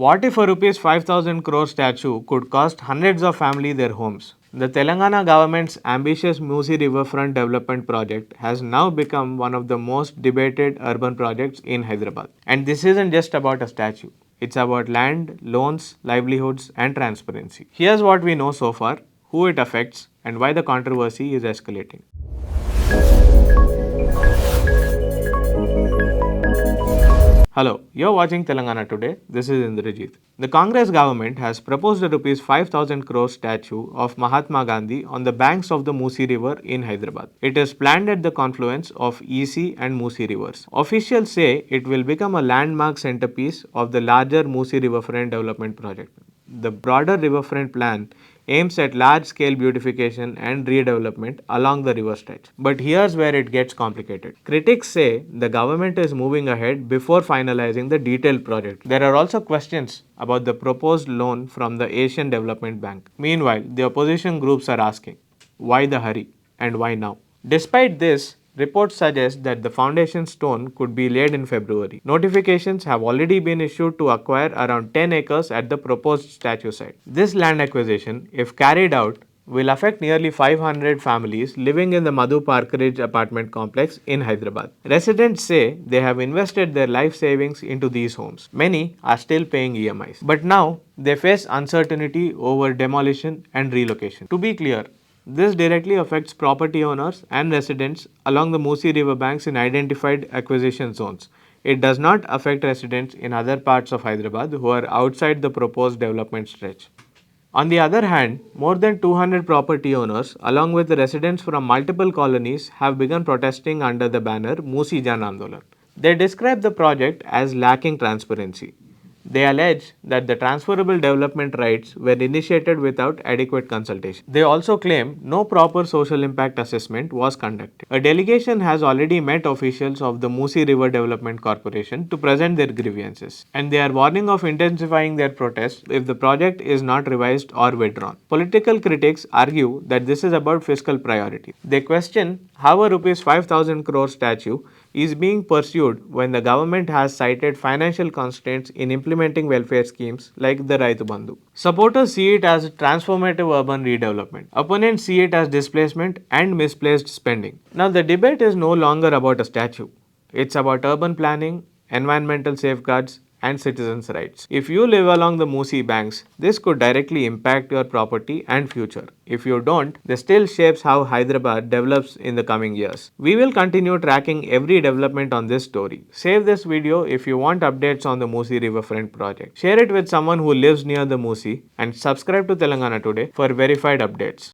What if a rupees 5,000 crore statue could cost hundreds of families their homes? The Telangana government's ambitious Musi Riverfront Development project has now become one of the most debated urban projects in Hyderabad. And this isn't just about a statue. It's about land, loans, livelihoods, and transparency. Here's what we know so far, who it affects, and why the controversy is escalating. Hello, you're watching Telangana Today. This is Indrajit. The Congress government has proposed a rupees 5,000 crore statue of Mahatma Gandhi on the banks of the Musi River in Hyderabad. It is planned at the confluence of EC and Musi rivers. Officials say it will become a landmark centerpiece of the larger Musi Riverfront Development project. The broader riverfront plan aims at large-scale beautification and redevelopment along the river stretch. But here's where it gets complicated. Critics say the government is moving ahead before finalizing the detailed project. There are also questions about the proposed loan from the Asian Development Bank. Meanwhile, the opposition groups are asking, why the hurry and why now? Despite this, reports suggest that the foundation stone could be laid in February. Notifications have already been issued to acquire around 10 acres at the proposed statue site. This land acquisition, if carried out, will affect nearly 500 families living in the Madhu Parkridge apartment complex in Hyderabad. Residents say they have invested their life savings into these homes. Many are still paying EMIs. But now they face uncertainty over demolition and relocation. To be clear, this directly affects property owners and residents along the Musi River banks in identified acquisition zones. It does not affect residents in other parts of Hyderabad who are outside the proposed development stretch. On the other hand, more than 200 property owners, along with residents from multiple colonies, have begun protesting under the banner Musi Jan Andolan. They describe the project as lacking transparency. They allege that the transferable development rights were initiated without adequate consultation. They also claim no proper social impact assessment was conducted. A delegation has already met officials of the Musi River Development Corporation to present their grievances, and they are warning of intensifying their protests if the project is not revised or withdrawn. Political critics argue that this is about fiscal priority. They question how a rupees 5,000 crore statue is being pursued when the government has cited financial constraints in implementing welfare schemes like the Raitu Bandhu. Supporters see it as transformative urban redevelopment. Opponents see it as displacement and misplaced spending. Now, the debate is no longer about a statue. It's about urban planning, environmental safeguards, and citizens' rights. If you live along the Musi banks, this could directly impact your property and future. If you don't, this still shapes how Hyderabad develops in the coming years. We will continue tracking every development on this story. Save this video if you want updates on the Musi Riverfront project. Share it with someone who lives near the Musi and subscribe to Telangana Today for verified updates.